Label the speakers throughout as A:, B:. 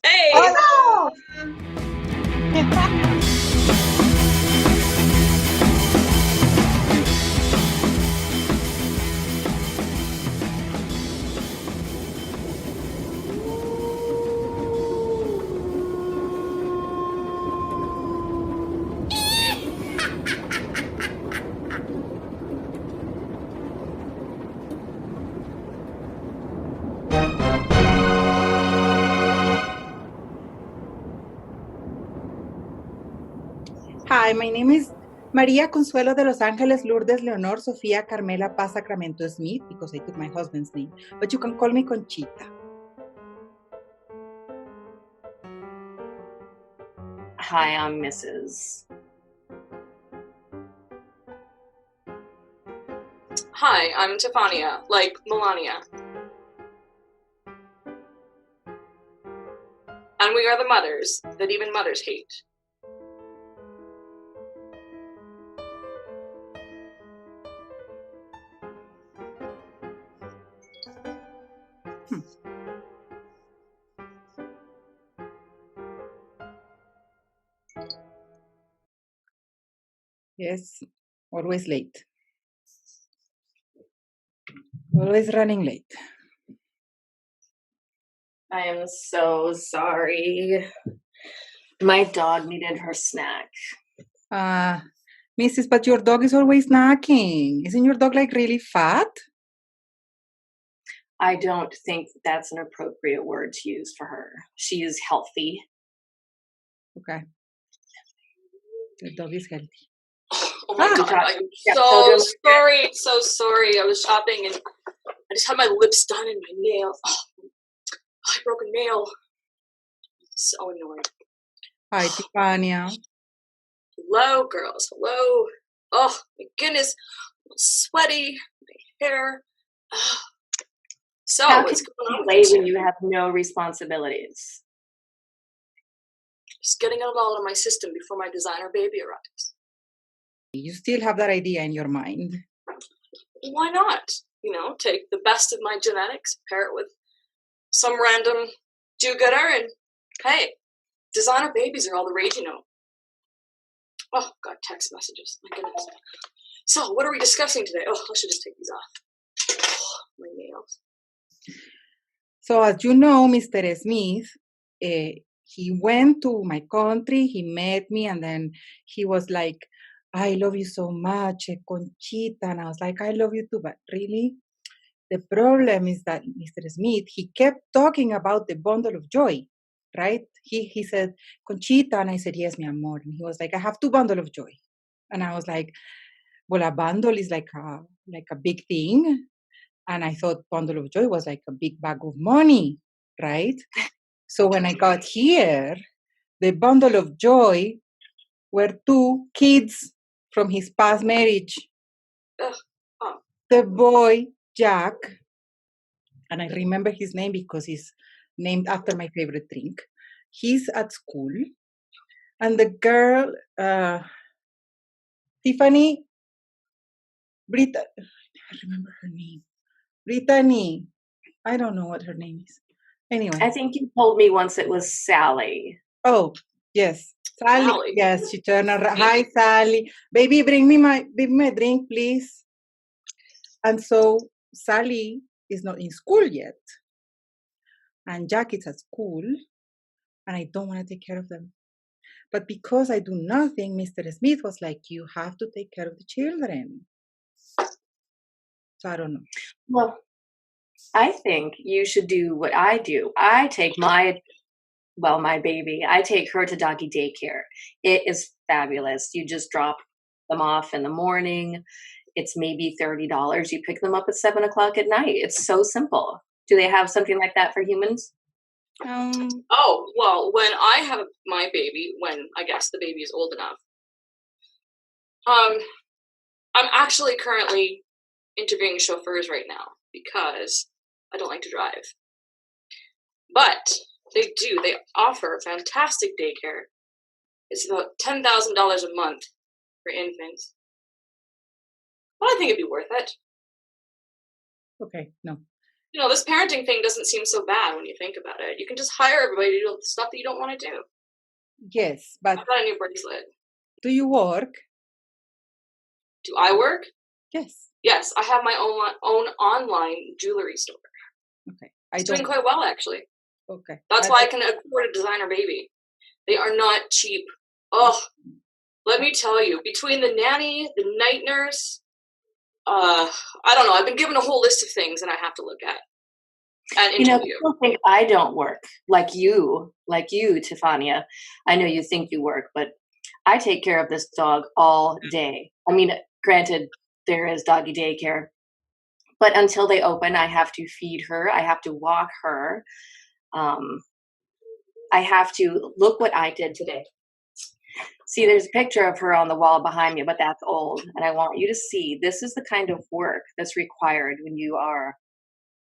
A: Hey!
B: Hola!
C: Hi, my name is Maria Consuelo de Los Angeles, Lourdes Leonor Sofía Carmela Paz Sacramento Smith, because I took my husband's name, but you can call me Conchita.
A: Hi, I'm Mrs.
D: Hi, I'm Tefania, like Melania. And we are the mothers that even mothers hate.
C: Yes, always late. Always running late.
A: I am so sorry. My dog needed her snack.
C: Mrs., but your dog is always snacking. Isn't your dog like really fat?
A: I don't think that's an appropriate word to use for her. She is healthy.
C: Okay. The dog is healthy.
D: Oh my god, I'm so sorry. I was shopping and I just had my lips done and my nails. Oh, I broke a nail. So annoying.
C: Hi, Tefania.
D: Hello, girls. Hello. Oh, my goodness. I'm sweaty. My hair. Oh. So,
A: How
D: what's
A: can
D: going on
A: you
D: with
A: play
D: you?
A: when you have no responsibilities?
D: Just getting it all out of my system before my designer baby arrives.
C: You still have that idea in your mind.
D: Why not? You know, take the best of my genetics, pair it with some random do-gooder, and hey, designer babies are all the rage, you know. Oh, God, text messages. My goodness. So, what are we discussing today? Oh, I should just take these off. Oh, my nails.
C: So as you know, Mr. Smith, he went to my country, he met me, and then he was like, I love you so much, Conchita. And I was like, I love you too, but really? The problem is that Mr. Smith, he kept talking about the bundle of joy, right? He said, Conchita, and I said, yes, mi amor. And he was like, I have two bundle of joy. And I was like, well, a bundle is like a big thing. And I thought bundle of joy was like a big bag of money, right? So when I got here, the bundle of joy were two kids from his past marriage.
D: Ugh. Oh.
C: The boy, Jack, and I remember his name because he's named after my favorite drink. He's at school. And the girl, Tiffany, I remember her name. Brittany. I don't know what her name is. Anyway.
A: I think you told me once it was Sally.
C: Oh, yes. Sally. Yes, she turned around. Hi, Sally. Baby, bring me my drink, please. And so Sally is not in school yet. And Jack is at school. And I don't want to take care of them. But because I do nothing, Mr. Smith was like, you have to take care of the children. So I don't know.
A: Well, I think you should do what I do. I take my baby, I take her to doggy daycare. It is fabulous. You just drop them off in the morning. It's maybe $30. You pick them up at 7 o'clock at night. It's so simple. Do they have something like that for humans?
D: Oh, well, when I have my baby, when I guess the baby is old enough, I'm actually currently interviewing chauffeurs right now because I don't like to drive. But they offer fantastic daycare. It's about $10,000 a month for infants. But I think it'd be worth it.
C: Okay, no.
D: This parenting thing doesn't seem so bad when you think about it. You can just hire everybody to do the stuff that you don't want to do.
C: Yes, but
D: I've got a new bracelet.
C: do you work?
D: Do I work?
C: Yes.
D: Yes, I have my own online jewelry store.
C: Okay.
D: It's doing quite well, actually.
C: Okay.
D: That's why I can afford a designer baby. They are not cheap. Oh, let me tell you, between the nanny, the night nurse, I don't know. I've been given a whole list of things and I have to look at and interview.
A: People think I don't work like you, Tefania. I know you think you work, but I take care of this dog all day. I mean, granted, there is doggy daycare, but until they open, I have to feed her. I have to walk her. I have to look what I did today. See, there's a picture of her on the wall behind me, but that's old. And I want you to see this is the kind of work that's required when you are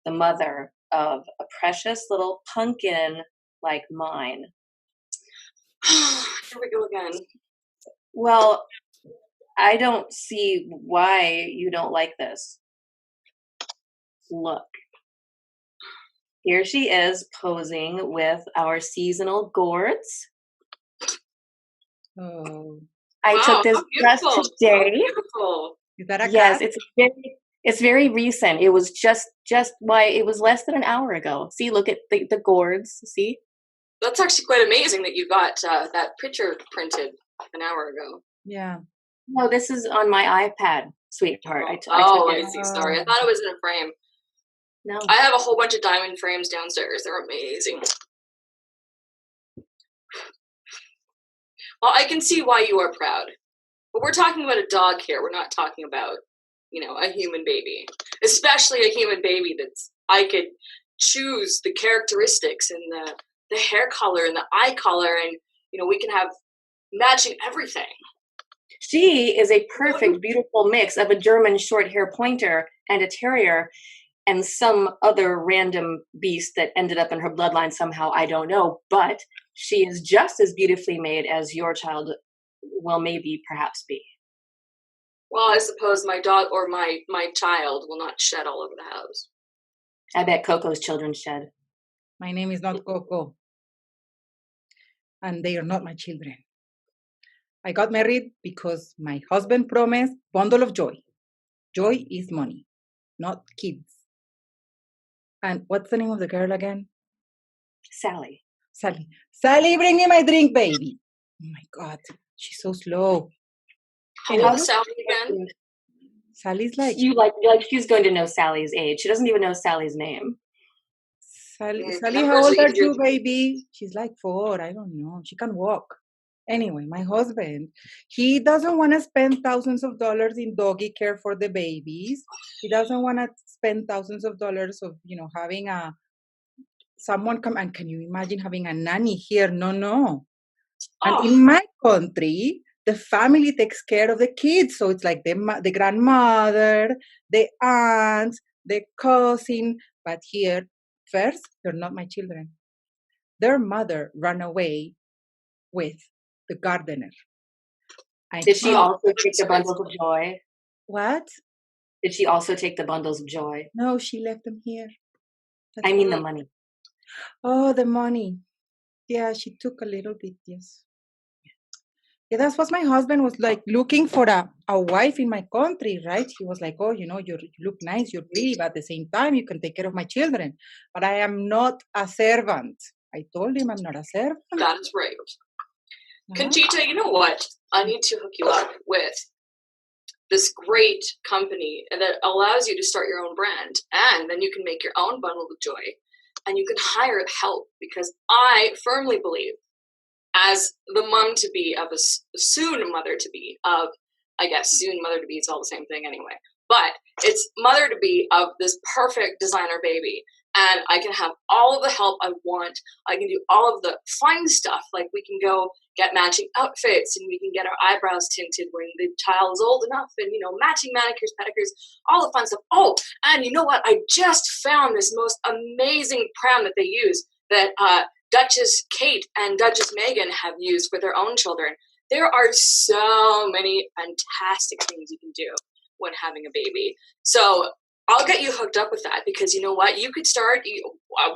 A: the mother of a precious little pumpkin like mine.
D: Here we go again.
A: Well, I don't see why you don't like this. Look. Here she is posing with our seasonal gourds.
C: Oh.
A: I took this just today.
D: Beautiful.
C: Is that a
A: Yes,
C: cat?
A: it's very recent. It was just why it was less than an hour ago. See, look at the gourds. See?
D: That's actually quite amazing that you got that picture printed an hour ago.
C: Yeah.
A: No, this is on my iPad, sweetheart. I took
D: I
A: it.
D: see. Sorry, I thought it was in a frame.
A: No.
D: I have a whole bunch of diamond frames downstairs. They're amazing. Well, I can see why you are proud. But we're talking about a dog here. We're not talking about, a human baby. Especially a human baby I could choose the characteristics and the hair color and the eye color and, we can have matching everything.
A: She is a perfect, beautiful mix of a German short hair pointer and a terrier and some other random beast that ended up in her bloodline somehow, I don't know. But she is just as beautifully made as your child will maybe perhaps be.
D: Well, I suppose my dog or my child will not shed all over the house.
A: I bet Coco's children shed.
C: My name is not Coco. And they are not my children. I got married because my husband promised bundle of joy. Joy is money, not kids. And what's the name of the girl again?
A: Sally.
C: Sally, bring me my drink, baby. Oh my God, she's so slow.
D: How old is Sally again?
C: Sally's like
A: she's going to know Sally's age. She doesn't even know Sally's name.
C: Sally, how old are you, baby? She's like 4. I don't know. She can walk. Anyway, my husband, he doesn't want to spend thousands of dollars in doggy care for the babies. He doesn't want to spend thousands of dollars of, having someone come. And can you imagine having a nanny here? No. And in my country, the family takes care of the kids. So it's like the grandmother, the aunt, the cousin. But here, first, they're not my children. Their mother ran away with the gardener.
A: Did she also take the bundles of joy?
C: What?
A: Did she also take the bundles of joy?
C: No, she left them here.
A: I mean the money.
C: Oh, the money. Yeah, she took a little bit, yes. Yeah, that's what my husband was like, looking for a wife in my country, right? He was like, oh, you look nice, you're pretty, but at the same time, you can take care of my children. But I am not a servant. I told him I'm not a servant.
D: That's right. Conchita, you know what? I need to hook you up with this great company that allows you to start your own brand, and then you can make your own bundle of joy, and you can hire help, because I firmly believe, as the mom-to-be of a soon mother-to-be of, I guess, soon mother-to-be, it's all the same thing anyway, but it's mother-to-be of this perfect designer baby. And I can have all of the help I want. I can do all of the fun stuff. Like we can go get matching outfits and we can get our eyebrows tinted when the child is old enough and, matching manicures, pedicures, all the fun stuff. Oh, and you know what? I just found this most amazing pram that they use that Duchess Kate and Duchess Meghan have used for their own children. There are so many fantastic things you can do when having a baby. So I'll get you hooked up with that, because you know what? You could start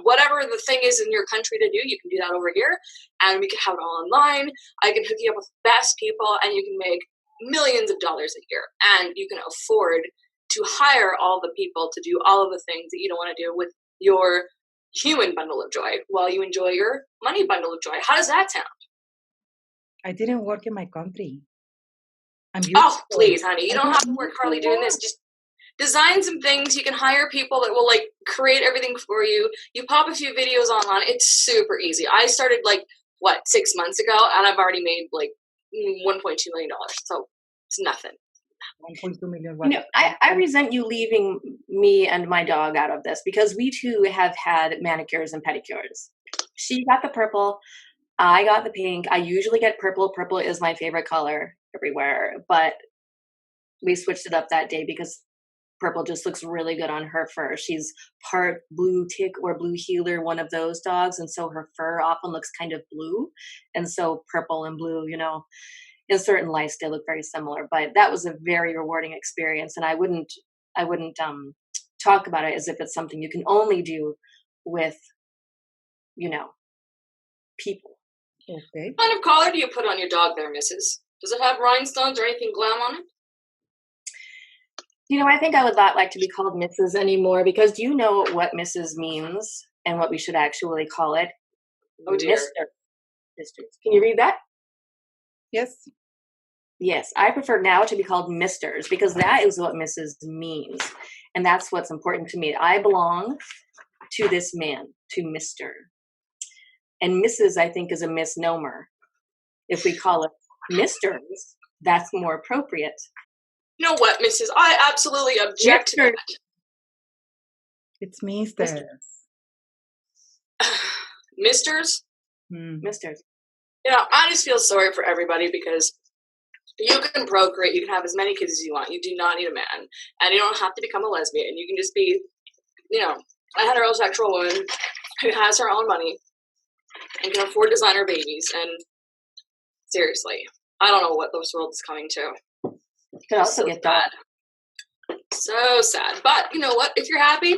D: whatever the thing is in your country to do. You can do that over here, and we can have it all online. I can hook you up with the best people, and you can make millions of dollars a year, and you can afford to hire all the people to do all of the things that you don't want to do with your human bundle of joy while you enjoy your money bundle of joy. How does that sound?
C: I didn't work in my country. I'm
D: Oh,
C: beautiful.
D: please, honey. You
C: I
D: don't have to work hardly doing this. Just design some things. You can hire people that will like create everything for you. You pop a few videos online. It's super easy. I started 6 months ago, and I've already made like $1.2 million. So it's nothing.
C: 1.2 million.
A: You know, I resent you leaving me and my dog out of this, because we too have had manicures and pedicures. She got the purple. I got the pink. I usually get purple. Purple is my favorite color everywhere, but we switched it up that day because purple just looks really good on her fur. She's part blue tick or blue heeler, one of those dogs, and so her fur often looks kind of blue, and so purple and blue, you know, in certain lights they look very similar. But that was a very rewarding experience, and I wouldn't talk about it as if it's something you can only do with, you know, people.
C: Okay.
D: What kind of collar do you put on your dog there, Mrs.? Does it have rhinestones or anything glam on it?
A: You know, I think I would not like to be called Mrs. anymore, because do you know what Mrs. means and what we should actually call it?
D: Oh dear.
A: Mr. Can you read that?
C: Yes.
A: Yes, I prefer now to be called Misters, because that is what Mrs. means. And that's what's important to me. I belong to this man, to Mr. And Mrs., I think, is a misnomer. If we call it Misters, that's more appropriate.
D: You know what, Mrs.? I absolutely object to that.
C: It's Misters.
D: Misters?
A: Misters.
D: You know, I just feel sorry for everybody, because you can procreate, you can have as many kids as you want. You do not need a man. And you don't have to become a lesbian. You can just be, you know, a heterosexual woman who has her own money and can afford designer babies. And seriously, I don't know what this world is coming to.
A: You could also
D: So
A: get that.
D: So sad. But you know what? If you're happy,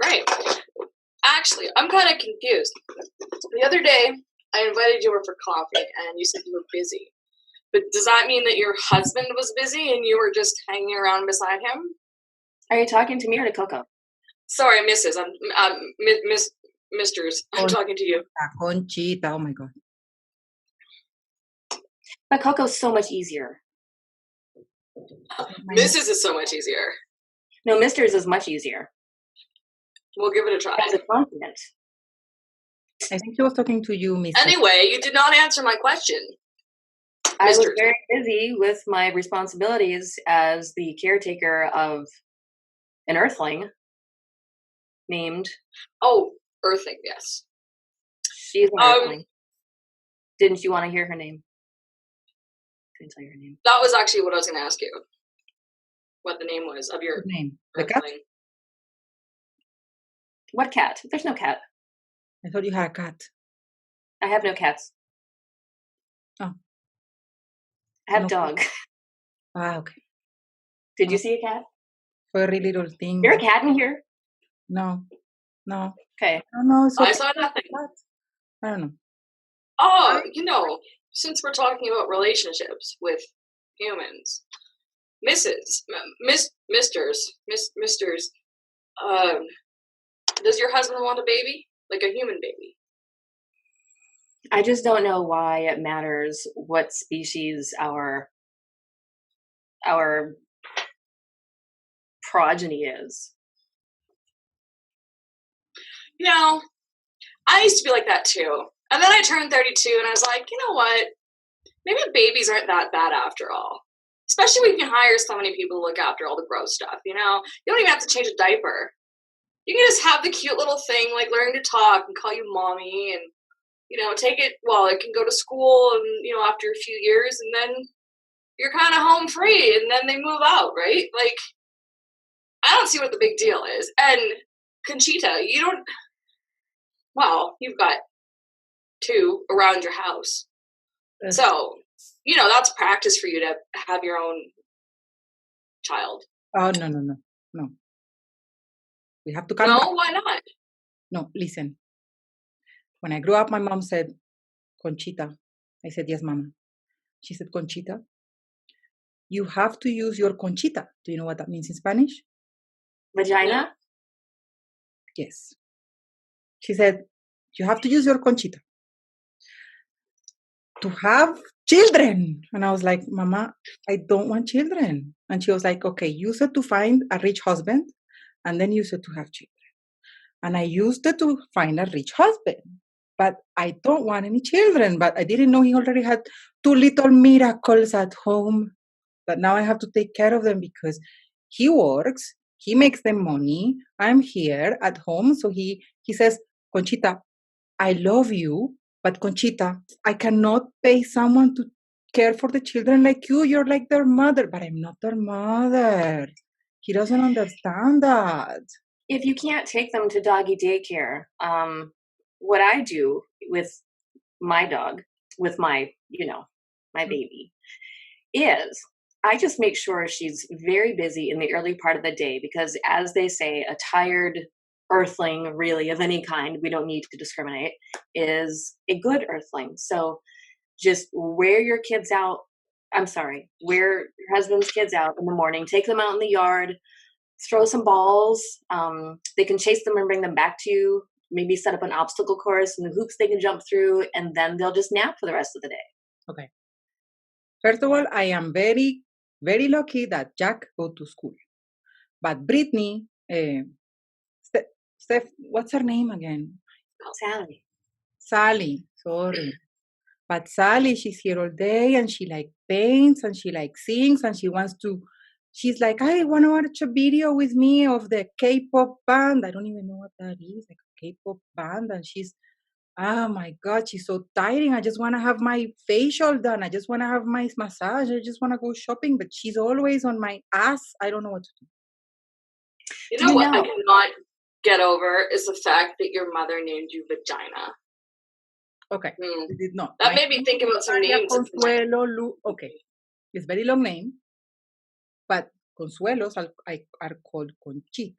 D: great. Actually, I'm kind of confused. The other day, I invited you over for coffee, and you said you were busy. But does that mean that your husband was busy and you were just hanging around beside him?
A: Are you talking to me or to Coco?
D: Sorry, Mrs. Misters. I'm talking to you.
C: Conchita. Oh my God.
A: But Coco's so much easier.
D: Mrs. is so much easier.
A: No, Misters is much easier.
D: We'll give it a try.
A: As a compliment.
C: I think he was talking to you, Mr.
D: Anyway, you did not answer my question.
A: I was
D: Misters.
A: very busy with my responsibilities as the caretaker of an earthling named...
D: Oh, Earthing, yes.
A: She's an earthling. Didn't you want to hear her name? Couldn't tell you her name.
D: That was actually what I was going to ask you. What the name was of your
C: name? The cat?
D: Earthling.
A: What cat? There's no cat.
C: I thought you had a cat.
A: I have no cats.
C: Oh.
A: I have
C: No.
A: a dog.
C: Ah, okay.
A: Did you see a cat?
C: Furry little thing.
A: You're a cat in here?
C: No. No.
A: Okay.
C: No,
D: I saw nothing.
C: I don't know.
D: Oh, you know, since we're talking about relationships with humans, Misters, does your husband want a baby? Like a human baby?
A: I just don't know why it matters what species our progeny is.
D: You know, I used to be like that too. And then I turned 32 and I was like, you know what? Maybe babies aren't that bad after all. Especially when you can hire so many people to look after all the gross stuff, you know? You don't even have to change a diaper. You can just have the cute little thing, like learning to talk and call you mommy and, you know, take it, well, it can go to school and, you know, after a few years and then you're kind of home free and then they move out, right? Like, I don't see what the big deal is. And Conchita, you don't, well, you've got 2 around your house. So, you know, that's practice for you to have your own child.
C: Oh, no. no. We have to come
D: No,
C: back.
D: why not?
C: No, listen. When I grew up, my mom said, Conchita. I said, yes, mama. She said, Conchita, you have to use your conchita. Do you know what that means in Spanish?
A: Vagina?
C: Yes. She said, you have to use your conchita to have children. And I was like, Mama, I don't want children. And she was like, okay, use it to find a rich husband and then use it to have children. And I used it to find a rich husband. But I don't want any children. But I didn't know he already had 2 little miracles at home. But now I have to take care of them because he works, he makes them money. I'm here at home. So he says, Conchita, I love you, but Conchita, I cannot pay someone to care for the children like you. You're like their mother, but I'm not their mother. He doesn't understand that.
A: If you can't take them to doggy daycare, what I do with my dog, with my, my baby, is I just make sure she's very busy in the early part of the day because, as they say, a tired earthling, really, of any kind, we don't need to discriminate, is a good earthling. So just wear your husband's kids out in the morning, take them out in the yard, throw some balls. They can chase them and bring them back to you. Maybe set up an obstacle course and the hoops they can jump through, and then they'll just nap for the rest of the day.
C: Okay. First of all, I am very, very lucky that Jack go to school. But Brittany, Steph, what's her name again?
A: Sally.
C: Sally, sorry. But Sally, she's here all day and she paints and she sings and she's like, I want to watch a video with me of the K-pop band. I don't even know what that is, like a K-pop band. And she's, oh my God, she's so tiring. I just want to have my facial done. I just want to have my massage. I just want to go shopping. But she's always on my ass. I don't know what to do.
D: You know what I cannot get over is the fact that your mother named you Vagina.
C: Okay. It did not.
D: That made me think about some names.
C: Consuelo, okay. It's very long name. But Consuelos are called Conchitas.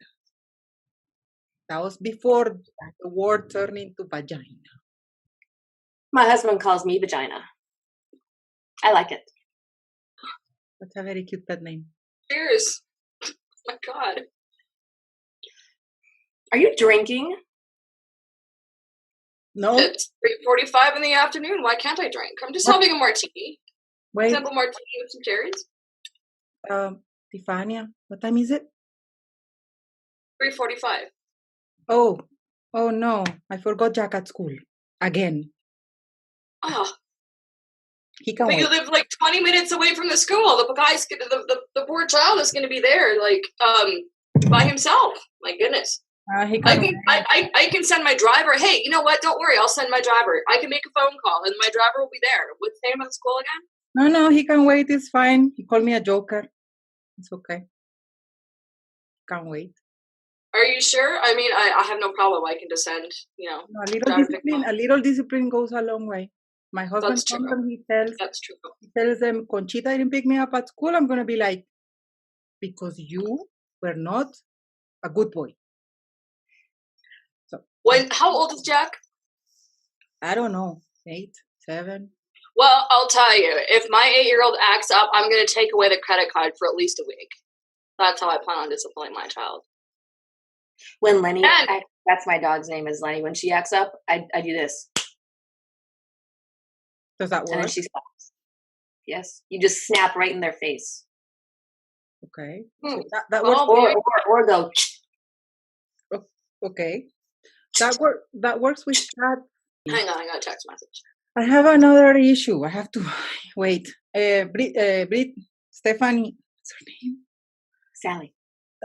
C: That was before the word turned into vagina.
A: My husband calls me Vagina. I like it.
C: That's a very cute pet name.
D: Cheers. Oh my God.
A: Are you drinking?
C: No.
D: It's 3:45 in the afternoon. Why can't I drink? I'm just having a martini.
C: Wait.
D: Simple martini with some cherries.
C: Tiffania, what time is it?
D: 3:45.
C: Oh no. I forgot Jack at school. Again.
D: Oh.
C: He can
D: But
C: wait.
D: you live 20 minutes away from the school. The poor child is going to be there, by himself. My goodness.
C: He can
D: I can send my driver. Hey, you know what? Don't worry. I'll send my driver. I can make a phone call, and my driver will be there. What's the name of the school again?
C: No, he can wait. It's fine. He called me a joker. It's okay. Can't wait.
D: Are you sure? I mean, I have no problem. I can just send,
C: No, a little discipline goes a long way. My husband comes and
D: That's true.
C: He tells them, Conchita didn't pick me up at school. I'm going to be like, because you were not a good boy. So,
D: how old is Jack?
C: I don't know, 8, 7.
D: Well, I'll tell you, if my 8-year-old acts up, I'm going to take away the credit card for at least a week. That's how I plan on disciplining my child.
A: When Lenny, that's my dog's name is Lenny. When she acts up, I do this.
C: Does that work?
A: And then she stops. Yes. You just snap right in their face.
C: Okay. So that works.
A: Or go.
C: Okay. That works with cat.
D: Hang on, I got a text message.
C: I have another issue. I have to wait. Stephanie, what's her name?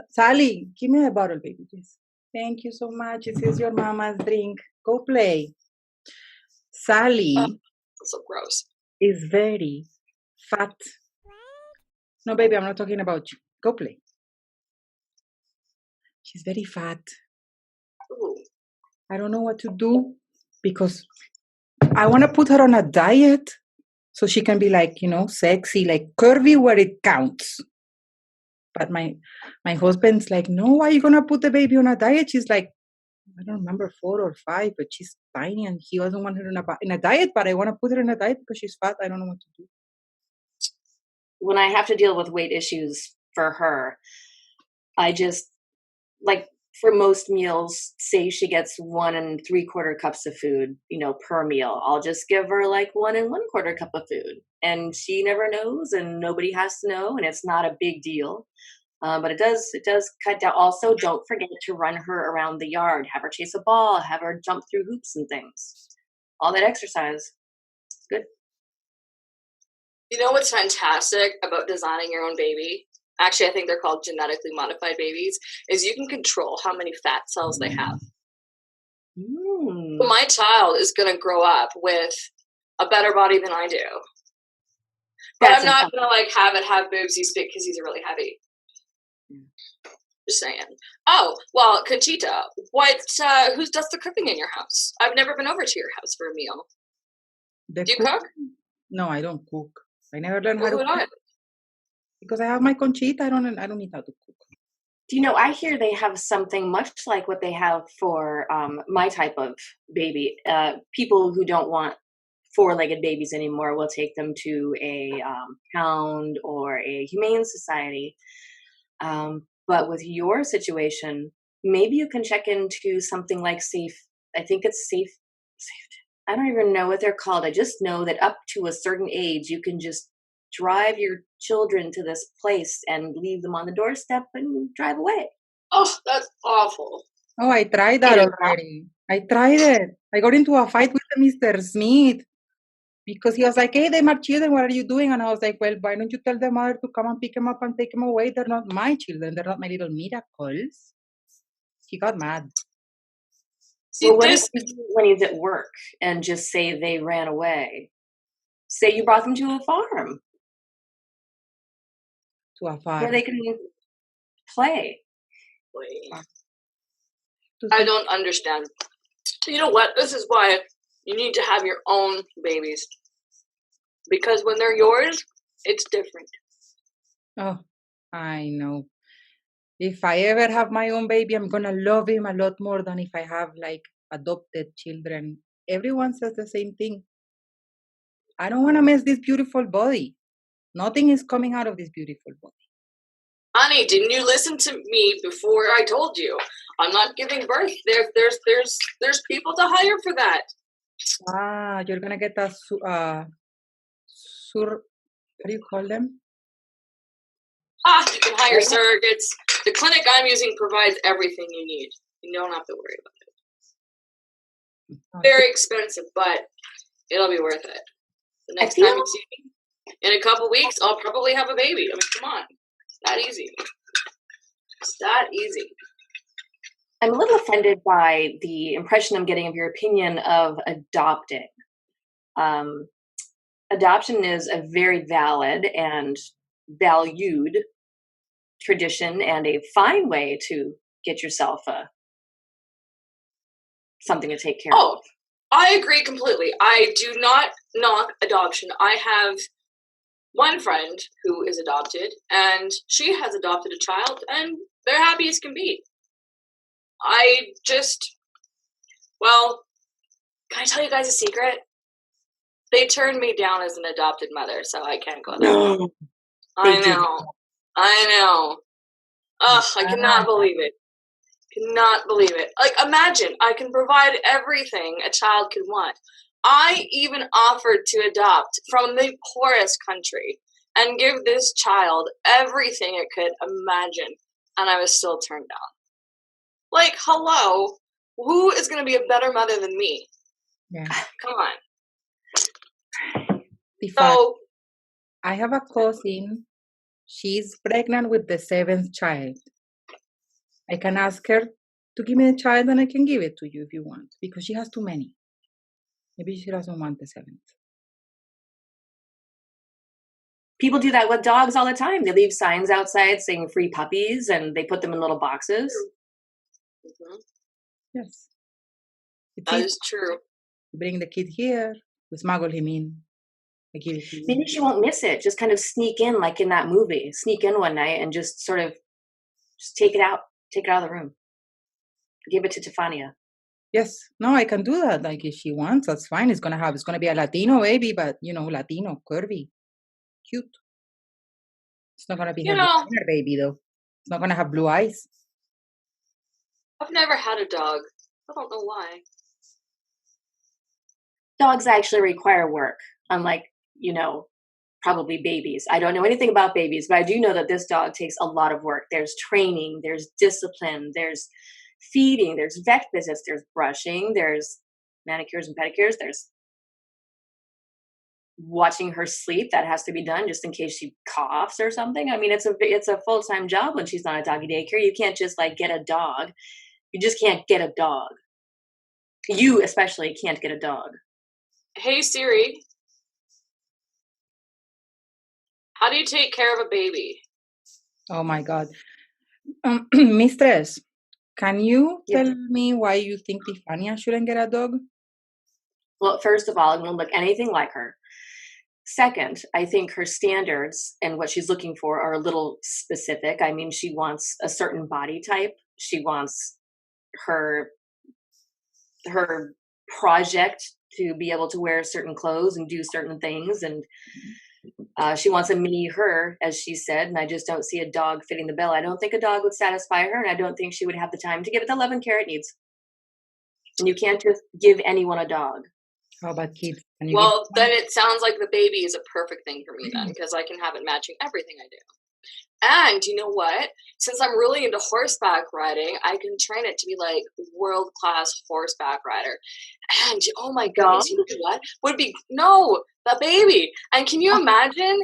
C: Sally, give me the bottle, baby, please. Thank you so much. This is your mama's drink. Go play. Sally.
D: That's so gross.
C: Is very fat. No, baby, I'm not talking about you. Go play. She's very fat.
D: Ooh.
C: I don't know what to do because I want to put her on a diet so she can be sexy, curvy where it counts. But my husband's like, no, why are you gonna put the baby on a diet? She's like, I don't remember 4 or 5, but she's tiny, and he doesn't want her in a diet. But I want to put her in a diet because she's fat. I don't know what to do.
A: When I have to deal with weight issues for her, I just, like, for most meals, say she gets 1 3/4 cups of food, per meal. I'll just give her like 1 1/4 cup of food, and she never knows, and nobody has to know, and it's not a big deal. But it does cut down. Also, don't forget to run her around the yard, have her chase a ball, have her jump through hoops and things. All that exercise. It's good.
D: You know what's fantastic about designing your own baby? Actually, I think they're called genetically modified babies, is you can control how many fat cells they have.
A: Mm.
D: So my child is going to grow up with a better body than I do. But I'm not going to like have boobsies because he's really heavy. Just saying. Oh, well, Conchita, who does the cooking in your house? I've never been over to your house for a meal. Do you cook?
C: No, I don't cook. I never learned how to
D: Who
C: cook.
D: does?
C: Because I have my Conchita, I don't need how to cook.
A: Do you know, I hear they have something much like what they have for my type of baby. People who don't want 4-legged babies anymore will take them to a pound or a humane society. But with your situation, maybe you can check into something like Safe. I think it's Safe. I don't even know what they're called. I just know that up to a certain age, you can just drive your children to this place and leave them on the doorstep and drive away.
D: Oh, that's awful.
C: Oh, I tried that already. I tried it. I got into a fight with Mr. Smith because he was like, hey, they're my children. What are you doing? And I was like, well, why don't you tell the mother to come and pick them up and take them away? They're not my children. They're not my little miracles. He got mad.
A: See, well, what if you do when he's at work and just say they ran away? Say you brought them to a farm.
C: To a farm.
A: Where they can play.
D: I don't understand. You know what? This is why you need to have your own babies. Because when they're yours, it's different.
C: Oh, I know. If I ever have my own baby, I'm going to love him a lot more than if I have like adopted children. Everyone says the same thing. I don't want to mess this beautiful body. Nothing is coming out of this beautiful body.
D: Honey, didn't you listen to me before I told you? I'm not giving birth. There's people to hire for that.
C: Ah, you're gonna get a how do you call them?
D: You can hire surrogates. The clinic I'm using provides everything you need. You don't have to worry about it. Very expensive, but it'll be worth it. The next time you see me, in a couple weeks, I'll probably have a baby. I mean, come on. It's that easy. It's that easy.
A: I'm a little offended by the impression I'm getting of your opinion of adopting. Adoption is a very valid and valued tradition and a fine way to get yourself something to take care of.
D: I agree completely. I do not knock adoption. I have one friend who is adopted, and she has adopted a child, and they're happy as can be. Can I tell you guys a secret? They turned me down as an adopted mother, so I can't go there.
A: No.
D: I know. Ugh, I cannot believe it. Cannot believe it. Like, imagine, I can provide everything a child could want. I even offered to adopt from the poorest country and give this child everything it could imagine, and I was still turned down. Like, hello, who is going to be a better mother than me?
C: Yeah.
D: Come on.
C: So, I have a cousin. She's pregnant with the 7th child. I can ask her to give me the child, and I can give it to you if you want, because she has too many. Maybe she doesn't want the 7th.
A: People do that with dogs all the time. They leave signs outside saying free puppies, and they put them in little boxes.
D: Mm-hmm.
C: Yes.
D: That is true.
C: We bring the kid here. We smuggle him in. I give it to you.
A: Maybe she won't miss it. Just kind of sneak in like in that movie. Sneak in one night and just sort of just take it out. Take it out of the room. Give it to Tefania.
C: Yes. No, I can do that. Like if she wants, that's fine. It's gonna be a Latino baby, but Latino, curvy, cute. It's not gonna be her designer baby though. It's not gonna have blue eyes.
D: I've never had a dog. I don't know why.
A: Dogs actually require work, unlike, probably babies. I don't know anything about babies, but I do know that this dog takes a lot of work. There's training, there's discipline, there's feeding, there's vet visits, there's brushing, there's manicures and pedicures, there's watching her sleep that has to be done just in case she coughs or something. I mean, it's a full-time job when she's not at doggy daycare. You can't just like get a dog. You just can't get a dog. You especially can't get a dog.
D: Hey Siri, how do you take care of a baby?
C: Oh my God. Mistress, can you tell me why you think Tiffania shouldn't get a dog?
A: Well, first of all, it won't look anything like her. Second, I think her standards and what she's looking for are a little specific. I mean, she wants a certain body type. She wants her project to be able to wear certain clothes and do certain things. And she wants a mini her, as she said, and I just don't see a dog fitting the bill. I don't think a dog would satisfy her, and I don't think she would have the time to give it the love and care it needs. And you can't just give anyone a dog.
C: How about kids?
D: Well, then it sounds like the baby is a perfect thing for me then, because I can have it matching everything I do. And you know what? Since I'm really into horseback riding, I can train it to be like world-class horseback rider. And oh my goodness, you know what? The baby. And can you imagine?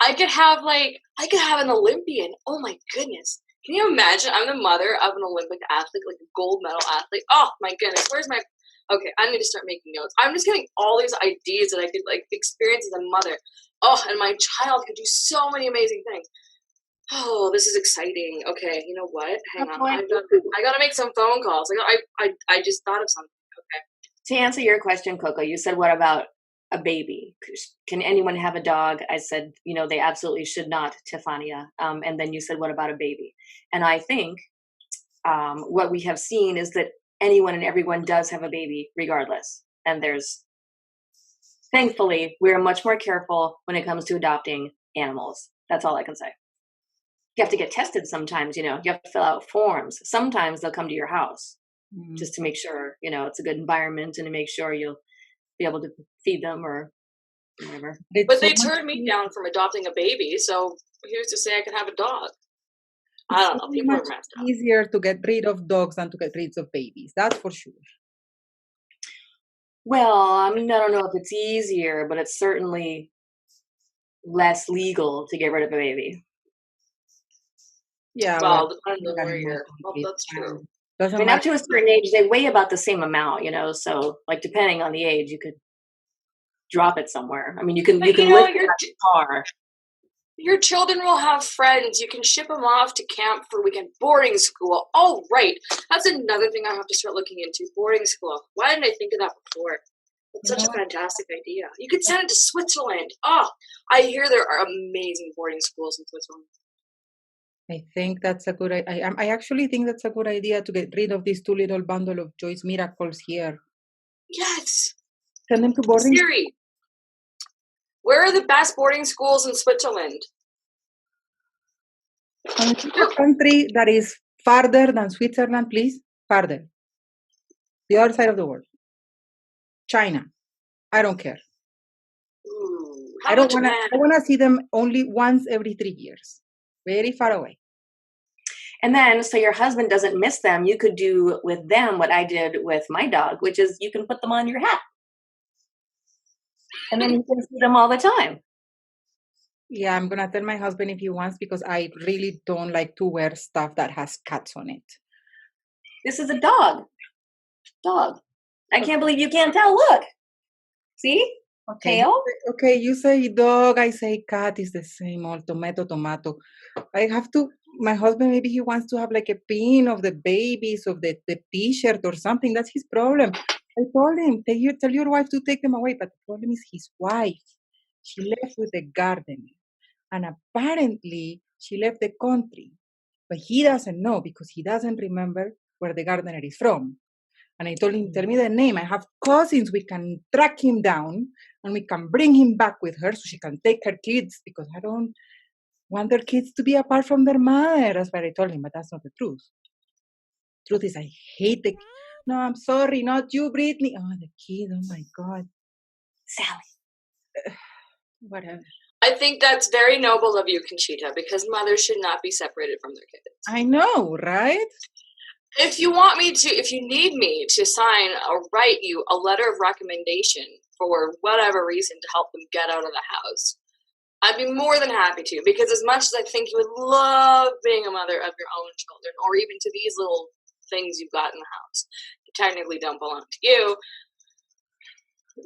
D: I could have an Olympian. Oh my goodness. Can you imagine? I'm the mother of an Olympic athlete, like a gold medal athlete. Oh my goodness. Okay, I need to start making notes. I'm just getting all these ideas that I could like experience as a mother. Oh, and my child could do so many amazing things. Oh, this is exciting. Okay, you know what? Hang on. I gotta make some phone calls. I just thought of something. Okay.
A: To answer your question, Coco, you said, what about a baby? Can anyone have a dog? I said, they absolutely should not, Tefania. And then you said, what about a baby? And I think what we have seen is that anyone and everyone does have a baby regardless. And thankfully, we're much more careful when it comes to adopting animals. That's all I can say. You have to get tested sometimes, you have to fill out forms. Sometimes they'll come to your house just to make sure, it's a good environment and to make sure you'll be able to feed them or whatever.
D: But they turned me down from adopting a baby, so who's to say I can have a dog? I don't know. People are messed up.
C: It's easier to get rid of dogs than to get rid of babies. That's for sure.
A: Well, I mean, I don't know if it's easier, but it's certainly less legal to get rid of a baby.
C: Yeah.
D: Well, depending on where you're. Well, that's true.
A: I mean, up to a certain age, they weigh about the same amount, so like depending on the age, you could drop it somewhere. I mean, you can lift it out of the car.
D: Your children will have friends. You can ship them off to camp for weekend boarding school. Oh, right. That's another thing I have to start looking into, boarding school. Why didn't I think of that before? It's such a fantastic idea. You could send it to Switzerland. Oh, I hear there are amazing boarding schools in Switzerland.
C: I think that's a good idea. I actually think that's a good idea to get rid of this two little bundle of Joy's Miracles here.
D: Yes.
C: Send them to boarding.
D: Siri, where are the best boarding schools in Switzerland?
C: A country that is farther than Switzerland, please. Farther. The other side of the world. China. I don't care.
D: Ooh,
C: I want to see them only once every 3 years. Very far away.
A: And then, so your husband doesn't miss them, you could do with them what I did with my dog, which is you can put them on your hat. And then you can see them all the time.
C: Yeah, I'm going to tell my husband if he wants, because I really don't like to wear stuff that has cats on it.
A: This is a dog. Dog. I can't believe you can't tell. Look. See?
C: Okay.
A: Tail?
C: Okay, you say dog, I say cat, is the same, or tomato. I have to, my husband, maybe he wants to have like a pin of the babies, of the t-shirt or something. That's his problem. I told him, tell your wife to take them away, but the problem is his wife. She left with the gardener. And apparently, she left the country. But he doesn't know because he doesn't remember where the gardener is from. And I told him, tell me the name. I have cousins. We can track him down and we can bring him back with her so she can take her kids because I don't want their kids to be apart from their mother. That's what I told him, but that's not the truth. Truth is, I hate the. No, I'm sorry, not you, Brittany. Oh, the kid. Oh my God,
A: Sally.
C: Whatever.
D: I think that's very noble of you, Conchita, because mothers should not be separated from their kids.
C: I know, right?
D: If you need me to sign or write you a letter of recommendation for whatever reason to help them get out of the house, I'd be more than happy to, because as much as I think you would love being a mother of your own children, or even to these little things you've got in the house that technically don't belong to you,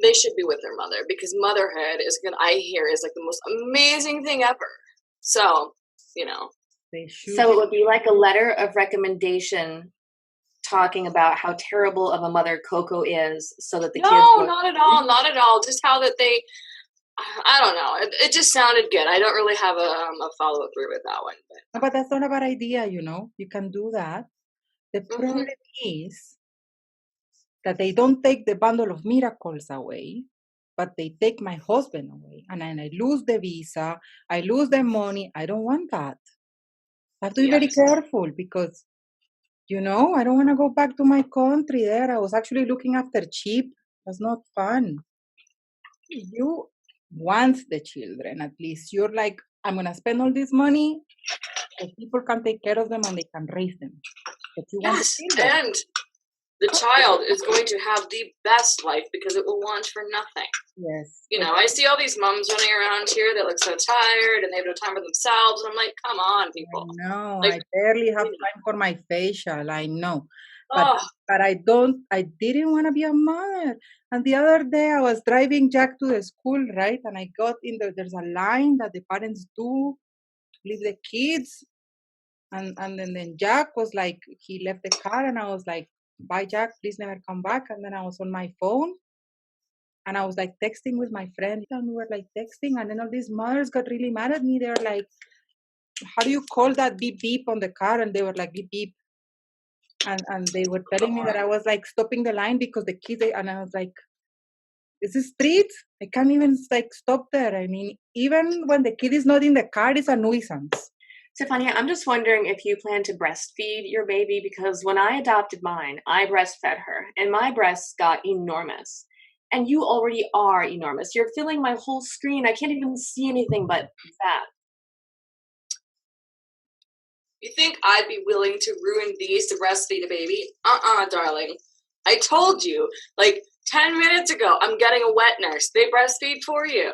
D: they should be with their mother, because motherhood is like the most amazing thing ever. So,
C: They should.
A: So it would be like a letter of recommendation talking about how terrible of a mother Coco is, so that the kids.
D: No, not at all. Just how that they. I don't know. It just sounded good. I don't really have a follow-up through with that one.
C: But that's not a bad idea, You can do that. The problem is that they don't take the bundle of miracles away, but they take my husband away. And then I lose the visa, I lose the money. I don't want that. I have to be very careful because, I don't want to go back to my country there. I was actually looking after sheep. That's not fun. You want the children, at least. You're like, I'm going to spend all this money so people can take care of them and they can raise them. But you want the children.
D: And the child is going to have the best life because it will want for nothing.
C: Yes.
D: I see all these moms running around here that look so tired and they have no time for themselves. And I'm like, come on, people.
C: No,
D: like,
C: I barely have time for my facial. I know. But I didn't want to be a mother. And the other day I was driving Jack to the school, right? And I got there's a line that the parents do to leave the kids. And then Jack was like, he left the car and I was like, bye, Jack, please never come back. And then I was on my phone and I was like texting with my friend and we were like texting. And then all these mothers got really mad at me. They were like, how do you call that beep beep on the car? And they were like, beep beep. And they were telling me that I was like stopping the line because the kids, and I was like, is this street? I can't even like stop there. I mean, even when the kid is not in the car, it's a nuisance.
A: Stefania, I'm just wondering if you plan to breastfeed your baby, because when I adopted mine, I breastfed her and my breasts got enormous. And you already are enormous. You're filling my whole screen. I can't even see anything but that.
D: You think I'd be willing to ruin these to breastfeed a baby? Darling. I told you, like 10 minutes ago, I'm getting a wet nurse. They breastfeed for you.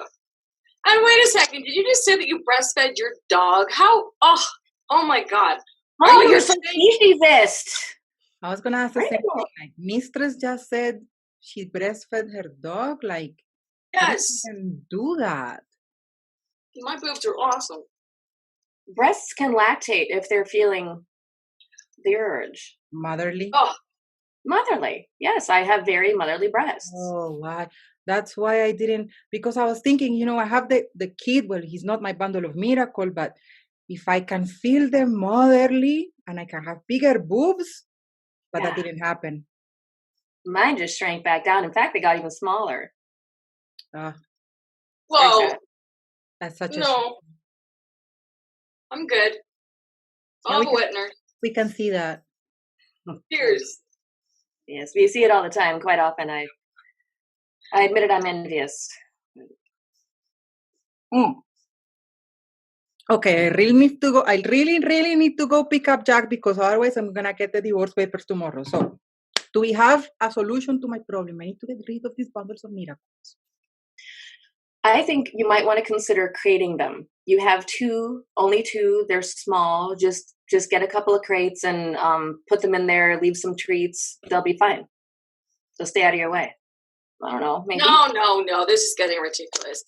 D: And wait a second, did you just say that you breastfed your dog? How? Oh my God.
A: Oh, you're so speciesist.
C: I was going to ask the same thing. Like, Mistress just said she breastfed her dog. Like,
D: yes.
C: You can do that.
D: My boobs are awesome.
A: Breasts can lactate if they're feeling the urge.
C: Motherly?
D: Oh.
A: Motherly. Yes, I have very motherly breasts.
C: Oh, wow. That's why I didn't, because I was thinking, I have the kid. Well, he's not my bundle of miracle, but if I can feel them motherly and I can have bigger boobs, but that didn't happen.
A: Mine just shrank back down. In fact, they got even smaller.
D: Whoa.
C: That's such
D: No. I'm good. I'll have a wet nurse.
C: We can see that.
D: Cheers.
A: Yes, we see it all the time. Quite often, I admit it, I'm envious.
C: Okay, I really need to go. I really, really need to go pick up Jack because otherwise I'm going to get the divorce papers tomorrow. So, do we have a solution to my problem? I need to get rid of these bundles of miracles.
A: I think you might want to consider creating them. You have only two. They're small. Just get a couple of crates and put them in there. Leave some treats. They'll be fine. So stay out of your way. I don't know. Maybe.
D: No. This is getting ridiculous.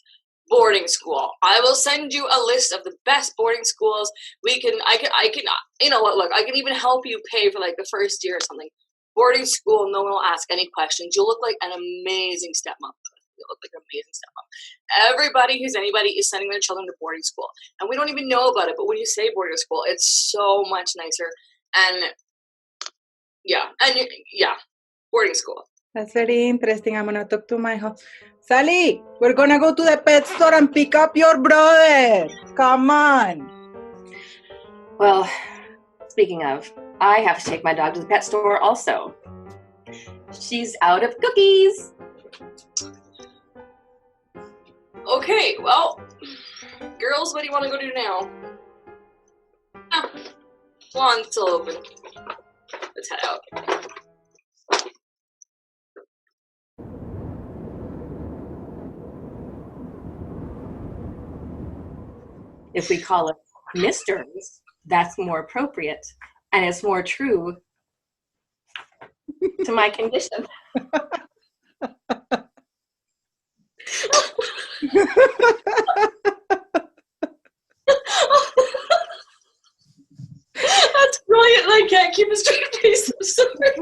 D: Boarding school. I will send you a list of the best boarding schools. I can. You know what? Look, I can even help you pay for like the first year or something. Boarding school. No one will ask any questions. You'll look like an amazing stepmom. You look like an amazing stepmom. Everybody who's anybody is sending their children to boarding school. And we don't even know about it, but when you say boarding school, it's so much nicer. And yeah, boarding school.
C: That's very interesting. I'm gonna talk to my husband. Sally, we're gonna go to the pet store and pick up your brother. Come on.
A: Well, speaking of, I have to take my dog to the pet store also. She's out of cookies.
D: Okay, well, girls, what do you want to go do now? Salon's still open. Let's head out.
A: If we call it misters, that's more appropriate, and it's more true to my condition.
D: That's brilliant. I can't keep a straight face. I'm sorry.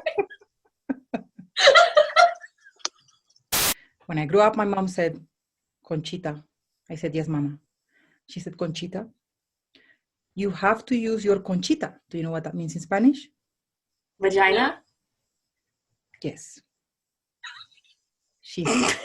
C: When I grew up, my mom said, Conchita. I said, yes, mama. She said, Conchita, you have to use your conchita. Do you know what that means in Spanish?
A: Vagina?
C: Yes. She said.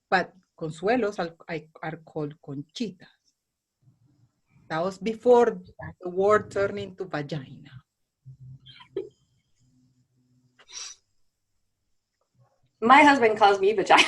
C: But consuelos are called conchitas. That was before the word turned into vagina.
A: My husband calls me vagina.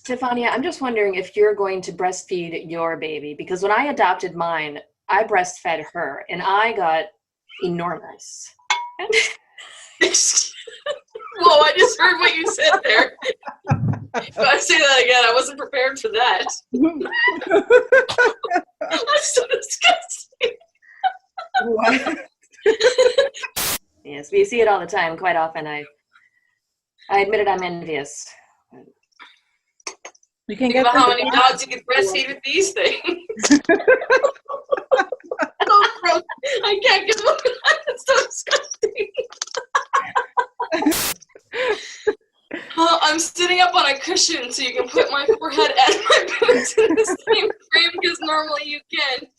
A: Stefania, I'm just wondering if you're going to breastfeed your baby, because when I adopted mine, I breastfed her and I got enormous.
D: Whoa, I just heard what you said there. Gotta say that again. I wasn't prepared for that. That's so disgusting.
C: What?
A: Yes, we see it all the time, quite often. I admit it, I'm envious.
C: You can
D: Think
C: get
D: about how many dogs you can breastfeed with these things. So gross. I can't get over that. It's so disgusting. I'm sitting up on a cushion so you can put my forehead and my boots in the same frame because normally you can't.